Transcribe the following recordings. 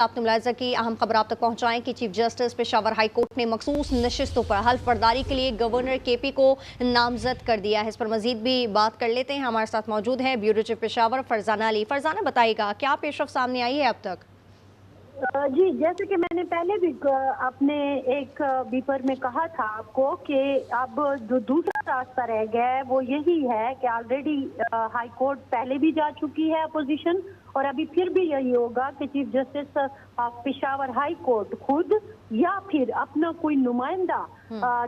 आपने मुलाहिजा की अहम खबर आप तक पहुंचाएं कि chief justice Peshawar high court ने मखसूस नशिस्तों पर हल्फ बर्दारी के लिए गवर्नर केपी को नामजद कर दिया है। इस पर मजीद भी बात कर लेते हैं। हमारे साथ मौजूद है ब्यूरो चीफ पेशावर फरजाना अली। फरजाना, बताइएगा क्या पेशरफ सामने आई है अब तक? जी, जैसे कि मैंने पहले भी अपने एक बीपर में कहा था आपको कि अब जो दूसरा रास्ता रह गया है वो यही है कि ऑलरेडी हाई कोर्ट पहले भी जा चुकी है अपोजिशन, और अभी फिर भी यही होगा कि chief justice of Peshawar high court खुद या फिर अपना कोई नुमाइंदा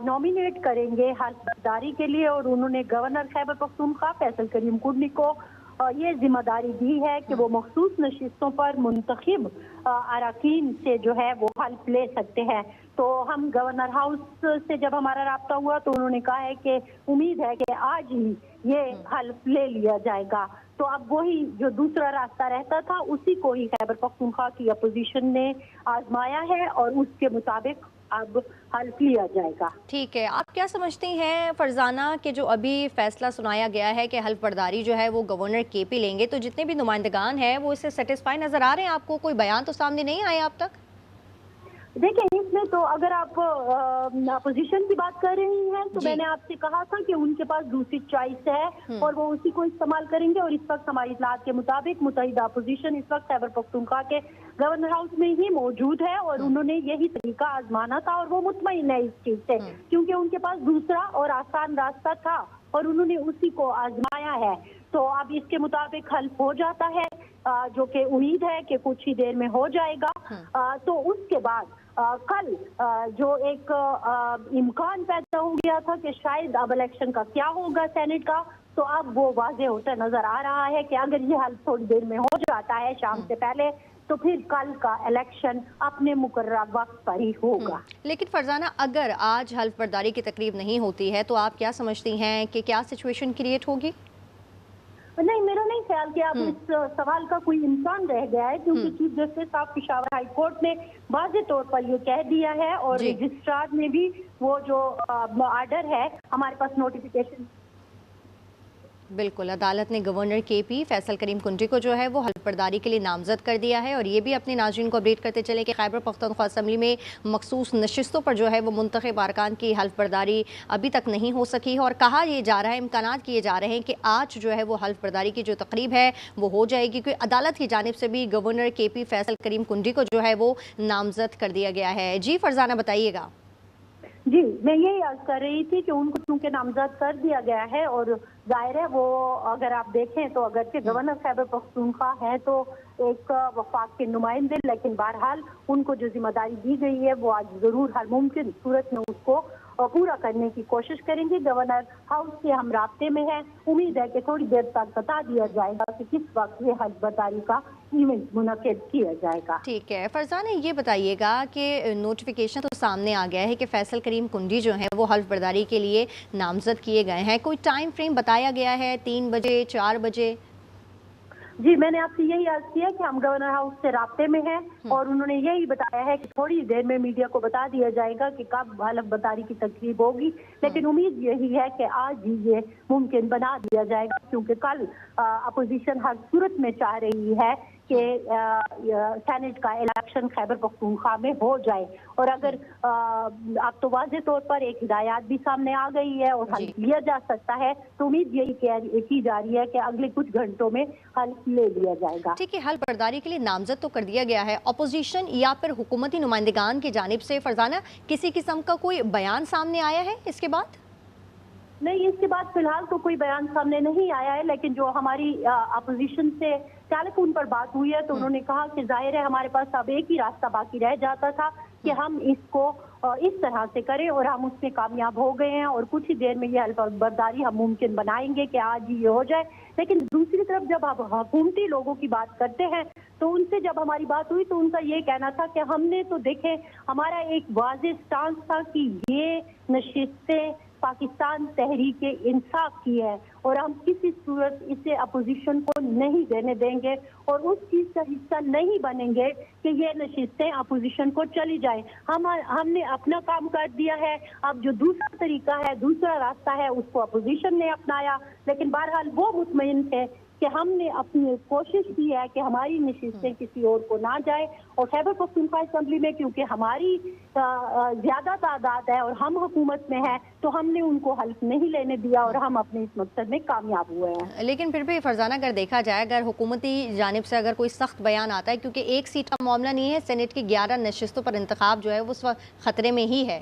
नॉमिनेट करेंगे हल्फ बर्दारी के लिए। और उन्होंने गवर्नर खैबर पख्तूनख्वा फैसल करीम कुंडी को ये जिम्मेदारी दी है कि वो मखसूस नशिस्तों पर मुंतखब अरकान से जो है वो हल्फ ले सकते हैं। तो हम गवर्नर हाउस से जब हमारा राब्ता हुआ तो उन्होंने कहा है कि उम्मीद है कि आज ही ये हल्फ ले लिया जाएगा। तो अब वही जो दूसरा रास्ता रहता था उसी को ही खैबर पख्तूनख्वा की अपोजिशन ने आजमाया है और उसके मुताबिक अब हल्फ लिया जाएगा। ठीक है, आप क्या समझती हैं फरजाना कि जो अभी फैसला सुनाया गया है कि हल्फ बर्दारी जो है वो गवर्नर केपी लेंगे, तो जितने भी नुमाइंदगान हैं वो इससे सेटिस्फाई नजर आ रहे हैं? आपको कोई बयान तो सामने नहीं आया अब तक? देखिए, इसमें तो अगर आप अपोजिशन की बात कर रही हैं तो मैंने आपसे कहा था कि उनके पास दूसरी चॉइस है और वो उसी को इस्तेमाल करेंगे। और इस वक्त हमारी इत्तलात के मुताबिक मुत्तहिदा अपोजिशन इस वक्त खैबर पख्तूनख्वा के गवर्नर हाउस में ही मौजूद है और उन्होंने यही तरीका आजमाना था और वो मुतमईन है इस चीज से, क्योंकि उनके पास दूसरा और आसान रास्ता था और उन्होंने उसी को आजमाया है। तो अब इसके मुताबिक हल्फ हो जाता है, जो कि उम्मीद है कि कुछ ही देर में हो जाएगा। तो उसके बाद कल जो एक इम्कान पैदा हो गया था कि शायद अब इलेक्शन का क्या होगा सेनेट का, तो अब वो वाज़ेह होता नजर आ रहा है कि अगर ये हल्फ थोड़ी देर में हो जाता है शाम से पहले तो फिर कल का इलेक्शन अपने मुकर्रर वक्त पर ही होगा। लेकिन फरजाना, अगर आज हल्फ बर्दारी की तकरीब नहीं होती है तो आप क्या समझती हैं कि क्या सिचुएशन क्रिएट होगी? नहीं, मेरा नहीं ख्याल कि आप इस सवाल का कोई इंसान रह गया है, क्योंकि chief justice of Peshawar high court ने वाज़े तौर पर ये कह दिया है और रजिस्ट्रार ने भी वो जो आर्डर है हमारे पास नोटिफिकेशन। बिल्कुल, अदालत ने गवर्नर केपी फैसल करीम कुंडी को जो है वो हल्फ बर्दारी के लिए नामजद कर दिया है। और ये भी अपने नाज़रीन को अपडेट करते चले कि खैबर पख्तूनख्वा असम्बली में मखसूस नशिस्तों पर जो है वो मुंतखब अरकान की हल्फ बर्दारी अभी तक नहीं हो सकी है। और कहा यह जा रहा है, इम्कानात किए जा रहे हैं कि आज जो है वो हल्फ बर्दारी की जो तकरीब है वो हो जाएगी, क्योंकि अदालत की जानिब से भी गवर्नर केपी फैसल करीम कुंडी को जो है वो नामजद कर दिया गया है। जी फरजाना, बताइएगा। जी, मैं यही अर्ज कर रही थी कि उनको चूंकि नामजद कर दिया गया है और जाहिर है वो अगर आप देखें तो अगर के गवर्नर खैबर पख्तूनख्वा है तो एक वफाक के नुमाइंदे, लेकिन बहरहाल उनको जो जिम्मेदारी दी गई है वो आज जरूर हर मुमकिन सूरत में उसको पूरा करने की कोशिश करेंगे। गवर्नर हाउस से हम राब्ते में हैं, उम्मीद है कि थोड़ी देर तक बता दिया जाएगा कि किस वक्त ये हल्फ बर्दारी का इवेंट मुनक्किद किया जाएगा। ठीक है फरजाना, ये बताइएगा कि नोटिफिकेशन तो सामने आ गया है कि फैसल करीम कुंडी जो है वो हल्फ बर्दारी के लिए नामजद किए गए हैं, कोई टाइम फ्रेम बताया गया है? 3 बजे, 4 बजे? जी, मैंने आपसे यही अर्ज किया कि हम गवर्नर हाउस से राब्ते में हैं और उन्होंने यही बताया है कि थोड़ी देर में मीडिया को बता दिया जाएगा कि कब हल्फ बर्दारी की तकरीब होगी, लेकिन उम्मीद यही है कि आज ही ये मुमकिन बना दिया जाएगा, क्योंकि कल अपोजिशन हर सूरत में चाह रही है कि सेनेट का इलेक्शन खैबर पख्तूनख्वा में हो जाए। और अगर अब तो वाज़े तौर पर एक हिदायत भी सामने आ गई है और हल्फ लिया जा सकता है, तो उम्मीद यही की जा रही है कि अगले कुछ घंटों में हल्फ ले लिया जाएगा। ठीक है, हल्फ बर्दारी के लिए नामजद तो कर दिया गया है। अपोजिशन या फिर हुकूमती नुमाइंदगान की जानिब से फरजाना किसी किस्म का कोई बयान सामने आया है इसके बाद? नहीं, इसके बाद फिलहाल तो कोई बयान सामने नहीं आया है, लेकिन जो हमारी अपोजिशन से टेलीफोन पर बात हुई है तो उन्होंने कहा कि जाहिर है हमारे पास अब एक ही रास्ता बाकी रह जाता था कि हम इसको इस तरह से करें और हम उसमें कामयाब हो गए हैं और कुछ ही देर में ये हल्फ बर्दारी हम मुमकिन बनाएंगे कि आज ही ये हो जाए। लेकिन दूसरी तरफ जब आप हुकूमती लोगों की बात करते हैं तो उनसे जब हमारी बात हुई तो उनका ये कहना था कि हमने तो देखे, हमारा एक वाज़ेह स्टांस था कि ये नशिस्तें पाकिस्तान तहरीक इंसाफ की है और हम किसी सूरत इसे अपोजिशन को नहीं देने देंगे और उस चीज का हिस्सा नहीं बनेंगे कि ये नशिस्तें अपोजिशन को चली जाए। हमने अपना काम कर दिया है, अब जो दूसरा तरीका है, दूसरा रास्ता है, उसको अपोजिशन ने अपनाया, लेकिन बहरहाल वो मुतमईन थे کہ ہم نے اپنی کوشش کی ہے کہ ہماری نشستیں کسی اور کو نہ جائے، اور خیبر پختونخوا اسمبلی میں کیونکہ ہماری زیادہ تعداد ہے اور ہم حکومت میں ہیں تو ہم نے ان کو حلف نہیں لینے دیا اور ہم اپنے اس مقصد میں کامیاب ہوئے ہیں۔ لیکن پھر بھی فرزانہ اگر دیکھا جائے، اگر حکومتی جانب سے اگر کوئی سخت بیان آتا ہے، کیونکہ ایک سیٹ کا معاملہ نہیں ہے، سینٹ کی 11 نشستوں پر انتخاب جو ہے وہ اس وقت خطرے میں ہی ہے۔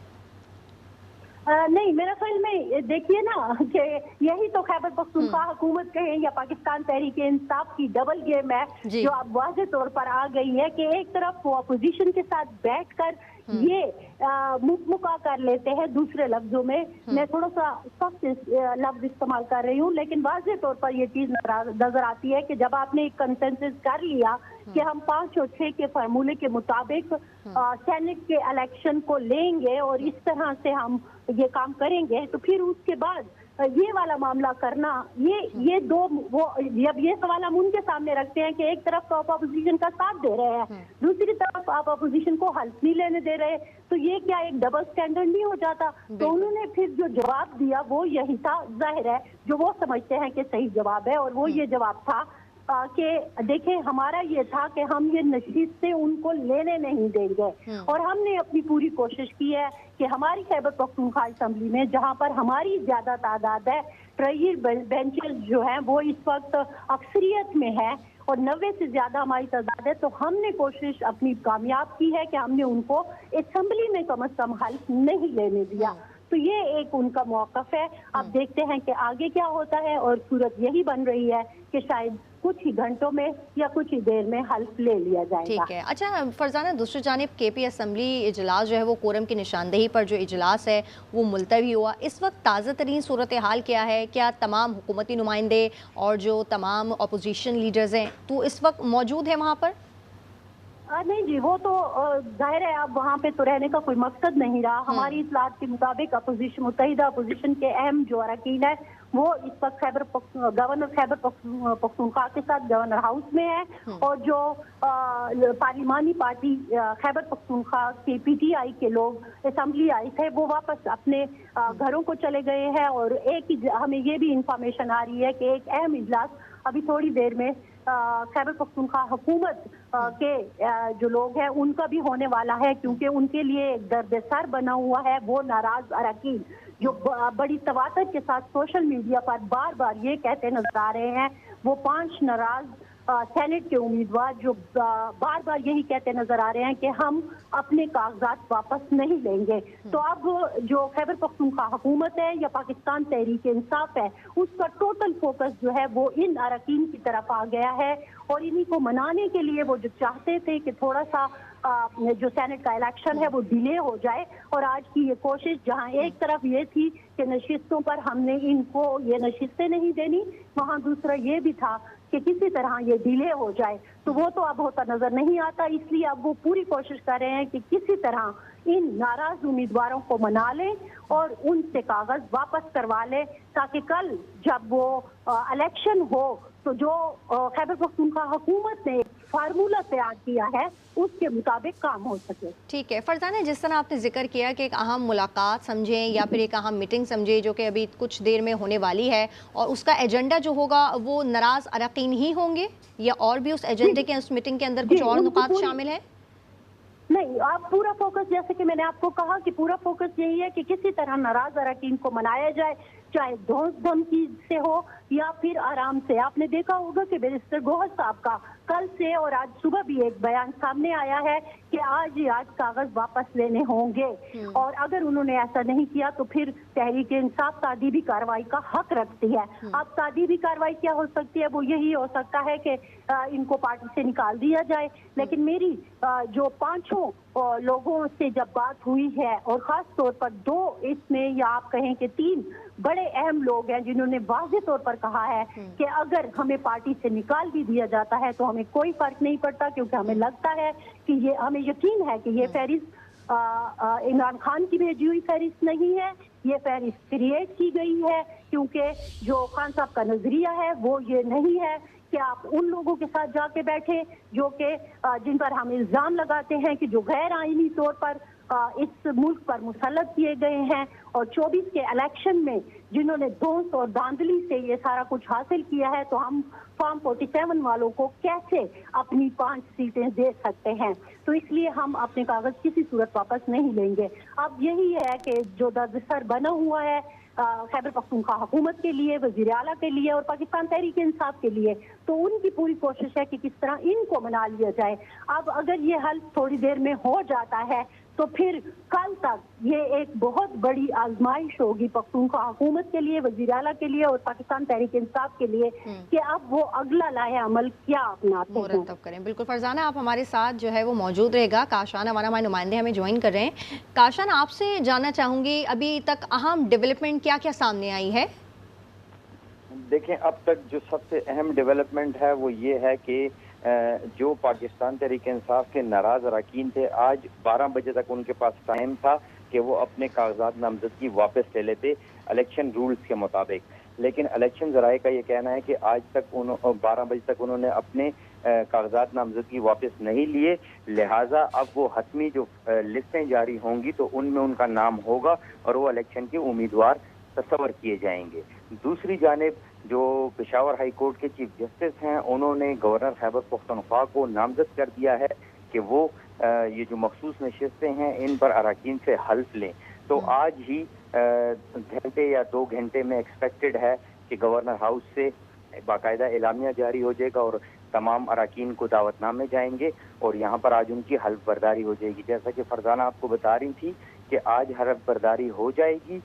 نہیں، میرا خیال میں دیکھیے نا کہ یہی تو خیبر پختونخوا حکومت کہیں یا پاکستان تحریک انصاف کی ڈبل گیم ہے جی جو اب واضح طور پر آ گئی ہے کہ ایک طرف وہ اپوزیشن کے ساتھ بیٹھ کر یہ مکا کر لیتے ہیں، دوسرے لفظوں میں میں تھوڑا سا سخت لفظ استعمال کر رہی ہوں، لیکن واضح طور پر یہ چیز نظر آتی ہے کہ جب آپ نے ایک کنسنسس کر لیا کہ ہم 5 اور 6 کے فارمولے کے مطابق سینٹ کے الیکشن کو لیں گے اور اس طرح سے ہم یہ کام کریں گے، تو پھر اس کے بعد یہ والا معاملہ کرنا، یہ دو جب یہ سوال ہم ان کے سامنے رکھتے ہیں کہ ایک طرف تو آپ اپوزیشن کا ساتھ دے رہے ہیں، دوسری طرف آپ اپوزیشن کو حلف نہیں لینے دے رہے، تو یہ کیا ایک ڈبل سٹینڈرڈ نہیں ہو جاتا؟ تو انہوں نے پھر جو جواب دیا وہ یہی تھا، ظاہر ہے جو وہ سمجھتے ہیں کہ صحیح جواب ہے، اور وہ یہ جواب تھا کہ دیکھیں ہمارا یہ تھا کہ ہم یہ نشستیں ان کو لینے نہیں دیں گے، اور ہم نے اپنی پوری کوشش کی ہے کہ ہماری خیبر پختونخوا اسمبلی میں جہاں پر ہماری زیادہ تعداد ہے، ٹرائیر بینچز جو ہیں وہ اس وقت اکثریت میں ہے اور 90 سے زیادہ ہماری تعداد ہے، تو ہم نے کوشش اپنی کامیاب کی ہے کہ ہم نے ان کو اسمبلی میں کم از کم حلف نہیں لینے دیا۔ تو یہ ایک ان کا موقف ہے۔ اب دیکھتے ہیں کہ آگے کیا ہوتا ہے، اور صورت یہی بن رہی ہے کہ شاید کچھ ہی گھنٹوں میں یا کچھ ہی دیر میں حلف لے لیا جائے گا۔ ٹھیک ہے۔ اچھا فرزانہ، دوسری جانب کے پی اسمبلی اجلاس جو ہے وہ کورم کی نشاندہی پر جو اجلاس ہے وہ ملتوی ہوا، اس وقت تازہ ترین صورتحال کیا ہے؟ کیا تمام حکومتی نمائندے اور جو تمام اپوزیشن لیڈرز ہیں تو اس وقت موجود ہیں وہاں پر؟ نہیں جی، وہ تو ظاہر ہے اب وہاں پہ تو رہنے کا کوئی مقصد نہیں رہا۔ ہماری اطلاعات کے مطابق متحدہ اپوزیشن کے اہم جو اراکین ہے وہ اس وقت گورنر خیبر پختونخوا کے ساتھ گورنر ہاؤس میں ہے، اور جو پارلیمانی پارٹی خیبر پختونخوا کے پی ٹی آئی کے لوگ اسمبلی آئے تھے وہ واپس اپنے گھروں کو چلے گئے ہیں، اور ہمیں یہ بھی انفارمیشن آ رہی ہے کہ ایک اہم اجلاس ابھی تھوڑی دیر میں خیبر پختونخوا حکومت کے جو لوگ ہیں ان کا بھی ہونے والا ہے، کیونکہ ان کے لیے ایک درد سر بنا ہوا ہے وہ ناراض اراکین جو بڑی تواتر کے ساتھ سوشل میڈیا پر بار بار یہ کہتے نظر آ رہے ہیں، وہ 5 ناراض سینٹ کے امیدوار جو بار بار یہی کہتے نظر آ رہے ہیں کہ ہم اپنے کاغذات واپس نہیں لیں گے۔ تو اب جو خیبر پختونخوا حکومت ہے یا پاکستان تحریک انصاف ہے اس کا ٹوٹل فوکس جو ہے وہ ان اراکین کی طرف آ گیا ہے، اور انہی کو منانے کے لیے وہ جو چاہتے تھے کہ تھوڑا سا جو سینٹ کا الیکشن ہے وہ ڈیلے ہو جائے، اور آج کی یہ کوشش جہاں ایک طرف یہ تھی کہ نشستوں پر ہم نے ان کو یہ نشستیں نہیں دینی، وہاں دوسرا یہ بھی تھا کہ کسی طرح یہ ڈیلے ہو جائے، تو وہ تو اب ہوتا نظر نہیں آتا، اس لیے اب وہ پوری کوشش کر رہے ہیں کہ کسی طرح ان ناراض امیدواروں کو منا لیں اور ان سے کاغذ واپس کروا لیں، تاکہ کل جب وہ الیکشن ہو تو جو خیبر پختونخوا حکومت نے فارمولہ تیار کیا ہے اس کے مطابق کام ہو سکے۔ ٹھیک ہے فرزانہ، جس طرح آپ نے ذکر کیا کہ ایک اہم ملاقات سمجھیں یا پھر ایک اہم میٹنگ سمجھیں جو کہ ابھی کچھ دیر میں ہونے والی ہے، اور اس کا ایجنڈا جو ہوگا وہ ناراض اراکین ہی ہوں گے یا اور بھی اس ایجنڈے کے اس میٹنگ کے اندر کچھ اور نکات شامل ہیں؟ نہیں، آپ پورا فوکس جیسے کہ میں نے آپ کو کہا کہ پورا فوکس یہی ہے کہ کسی طرح ناراض اراکین کو منایا جائے، چاہے دھوس دھمکی سے ہو یا پھر آرام سے۔ آپ نے دیکھا ہوگا کہ بیرسٹر گوہر صاحب کا کل سے اور آج صبح بھی ایک بیان سامنے آیا ہے کہ آج کاغذ واپس لینے ہوں گے، اور اگر انہوں نے ایسا نہیں کیا تو پھر تحریک انصاف تعدیبی کارروائی کا حق رکھتی ہے۔ اب تعدیبی کارروائی کیا ہو سکتی ہے؟ وہ یہی ہو سکتا ہے کہ ان کو پارٹی سے نکال دیا جائے، لیکن میری جو 5 لوگوں سے جب بات ہوئی ہے، اور خاص طور پر 2 اس میں یا آپ کہیں کہ 3 بڑے اہم لوگ ہیں جنہوں نے واضح طور پر کہا ہے کہ اگر ہمیں پارٹی سے نکال بھی دیا جاتا ہے تو ہمیں کوئی فرق نہیں پڑتا، کیونکہ ہمیں لگتا ہے کہ ہمیں یقین ہے کہ یہ فہرست عمران خان کی بھیجی ہوئی فہرست نہیں ہے، یہ فہرست کریٹ کی گئی ہے، کیونکہ جو خان صاحب کا نظریہ ہے وہ یہ نہیں ہے کہ آپ ان لوگوں کے ساتھ جا کے بیٹھے جو کہ جن پر ہم الزام لگاتے ہیں کہ جو غیر آئینی طور پر इस मुल्क पर मुसल्लत किए गए हैं और 24 के इलेक्शन में जिन्होंने धौंस और धांधली से ये सारा कुछ हासिल किया है, तो हम फॉर्म 47 वालों को कैसे अपनी 5 सीटें दे सकते हैं। तो इसलिए हम अपने कागज किसी सूरत वापस नहीं लेंगे। अब यही है कि जो दर्द-सर बना हुआ है खैबर पख्तूनख्वा हुकूमत के लिए, वज़ीर आला के लिए और पाकिस्तान तहरीक इंसाफ के लिए, तो उनकी पूरी कोशिश है कि किस तरह इनको मना लिया जाए। अब अगर ये हल थोड़ी देर में हो जाता है तो फिर कल तक ये एक बहुत बड़ी आजमाइश होगी पख्तूनख्वा हुकूमत के लिए, वज़ीर आला के लिए और पाकिस्तान तहरीक इंसाफ के लिए कि अब वो अगला लाहे अमल क्या अपनाते हैं। मुरतब करें। बिल्कुल फरजाना, आप हमारे साथ जो है वो मौजूद रहेगा। काशान हमारा हमारे नुमाइंदे हमें ज्वाइन कर रहे हैं। काशान, आपसे जानना चाहूँगी अभी तक अहम डेवलपमेंट क्या क्या सामने आई है? देखें, अब तक जो सबसे अहम डेवलपमेंट है वो ये है कि जो पाकिस्तान तहरीक इंसाफ के नाराज अरकान थे, आज 12 बजे तक उनके पास टाइम था कि वो अपने कागजात नामजदगी वापस ले लेते इलेक्शन रूल्स के मुताबिक। लेकिन इलेक्शन ज़राए का ये कहना है कि आज तक 12 बजे तक उन्होंने अपने कागजात नामजदगी वापस नहीं लिए, लिहाजा अब वो हतमी जो लिस्टें जारी होंगी तो उनमें उनका नाम होगा और वो इलेक्शन के उम्मीदवार तस्वर किए जाएंगे। दूसरी जानिब जो पेशावर हाई कोर्ट के चीफ जस्टिस हैं, उन्होंने गवर्नर खैबर पख्तूनख्वा को नामजद कर दिया है कि वो ये जो मखसूस नशिस्तें हैं इन पर अरकान से हल्फ लें। तो आज ही घंटे या 2 घंटे में एक्सपेक्टेड है कि गवर्नर हाउस से बाकायदा एलामिया जारी हो जाएगा और तमाम अरकान को दावतनामे जाएंगे और यहाँ पर आज उनकी हल्फ बर्दारी हो जाएगी। जैसा कि फरजाना आपको बता रही थी कि आज हल्फ बर्दारी हो जाएगी,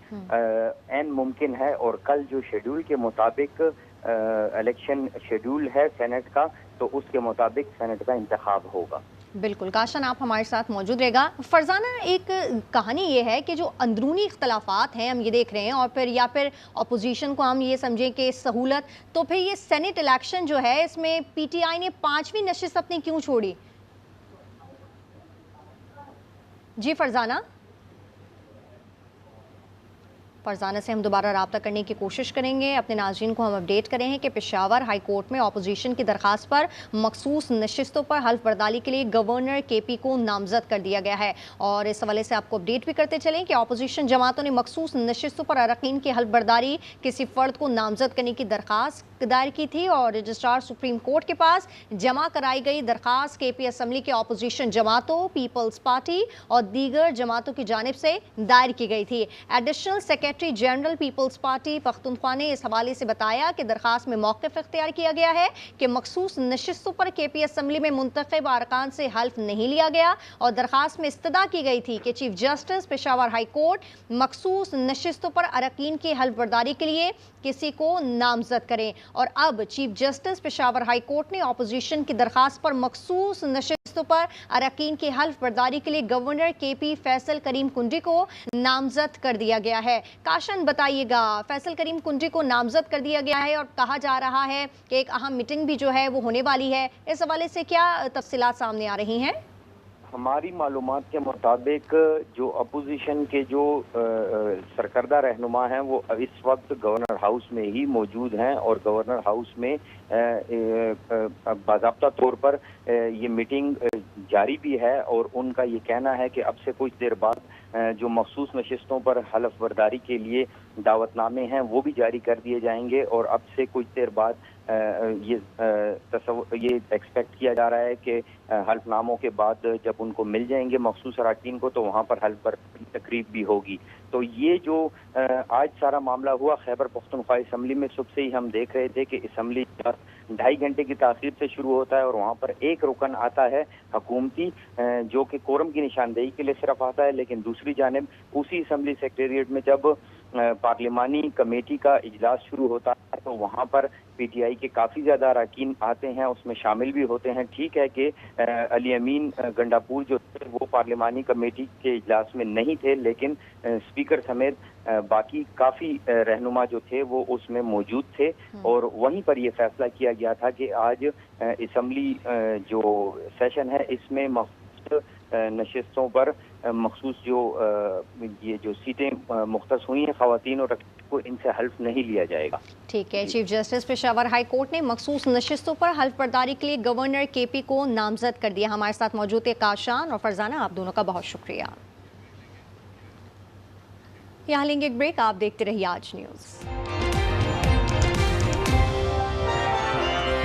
एन मुमकिन है, और कल जो शेड्यूल के मुताबिक इलेक्शन शेड्यूल है सेनेट का, तो उसके मुताबिक सेनेट का इंतखाब होगा। बिल्कुल काशन, आप हमारे साथ मौजूद रहेगा। फरजाना, एक कहानी ये है कि जो अंदरूनी इख्तलाफात हैं हम ये देख रहे हैं और फिर या फिर अपोजिशन को हम ये समझें कि सहूलत, तो फिर ये सेनेट इलेक्शन जो है इसमें पीटीआई ने 5वीं नशिस्त अपनी क्यों छोड़ी? जी फरजाना से हम दोबारा रब्ता करने की कोशिश करेंगे। अपने नाज़रीन को हम अपडेट करें हैं कि पेशावर हाई कोर्ट में अपोजिशन की दरख्वास्त पर मखसूस नशिस्तों पर हल्फ बर्दारी के लिए गवर्नर केपी को नामजद कर दिया गया है। और इस हवाले से आपको अपडेट भी करते चलें कि अपोजिशन जमातों ने मखसूस नशिस्तों पर अरकान की हल्फ बर्दारी किसी फ़र्द को नामजद करने की दरख्वास्त दायर की थी और रजिस्ट्रार सुप्रीम कोर्ट के पास जमा कराई गई दरख्वास्त केपी असम्बली के अपोजिशन जमातों, पीपल्स पार्टी और दीगर जमातों की जानिब से दायर की गई थी। Additional secretary general Peoples Party Pakhtunkhwa ने इस हवाले से बताया कि दरख्वास्त में मौक़िफ़ इख्तियार किया गया है कि मखसूस नशिस्तों पर केपी असम्बली में मुंतखब अरकान से हल्फ नहीं लिया गया और दरख्वास्त में इस्तदा की गई थी कि chief justice Peshawar high court मखसूस नशिस्तों पर अरकान की हल्फ बर्दारी के लिए किसी को नामजद करें। और अब chief justice Peshawar high court ने अपोजिशन की दरख्वास्त पर मखसूस नशिस्तों पर अरकान की हल्फ बर्दारी के लिए गवर्नर केपी फैसल करीम कुंडी को नामजद कर दिया गया है। काशन, बताइएगा, फैसल करीम कुंडी को नामजद कर दिया गया है और कहा जा रहा है कि एक अहम मीटिंग भी जो है वो होने वाली है, इस हवाले से क्या तफसीलात सामने आ रही हैं? हमारी मालूमात के मुताबिक जो अपोजिशन के जो सरकर्दा रहनुमा हैं वो इस वक्त गवर्नर हाउस में ही मौजूद हैं और गवर्नर हाउस में बाज़ाब्ता तौर पर ये मीटिंग जारी भी है और उनका ये कहना है कि अब से कुछ देर बाद जो मखसूस नशिस्तों पर हल्फ बर्दारी के लिए दावतनामे हैं वो भी जारी कर दिए जाएंगे और अब से कुछ देर बाद ये एक्सपेक्ट किया जा रहा है कि हल्फनामों के बाद जब उनको मिल जाएंगे मखसूस अरकान को तो वहाँ पर हल्फ बर्दारी तकरीब भी होगी। तो ये जो आज सारा मामला हुआ खैबर पख्तूनख्वा असम्बली में, सुबह से ही हम देख रहे थे कि असम्बली 2.5 घंटे की ताख़ीर से शुरू होता है और वहाँ पर एक रुकन आता है हुकूमती जो कि कोरम की निशानदेही के लिए सिर्फ आता है, लेकिन दूसरी जानिब उसी असम्बली सेक्रेटेरिएट में जब पार्लिमानी कमेटी का इजलास शुरू होता है तो वहाँ पर पीटीआई के काफ़ी ज़्यादा अरकान आते हैं, उसमें शामिल भी होते हैं। ठीक है कि अली अमीन गंडापुर जो थे वो पार्लिमानी कमेटी के इजलास में नहीं थे, लेकिन स्पीकर समेत बाकी काफ़ी रहनुमा जो थे वो उसमें मौजूद थे और वहीं पर ये फैसला किया गया था कि आज असम्बली जो सेशन है इसमें मखसूस नशिस्तों पर मखसूस जो ये जो सीटें मुख्तस हुई हैं ख़वातीन और को इनसे हल्फ नहीं लिया जाएगा। ठीक है, chief justice Peshawar high court ने मखसूस नशिस्तों पर हल्फ बर्दारी के लिए गवर्नर केपी को नामजद कर दिया। हमारे साथ मौजूद है काशान और फरजाना, आप दोनों का बहुत शुक्रिया। यहाँ लेंगे एक ब्रेक, आप देखते रहिए आज न्यूज़।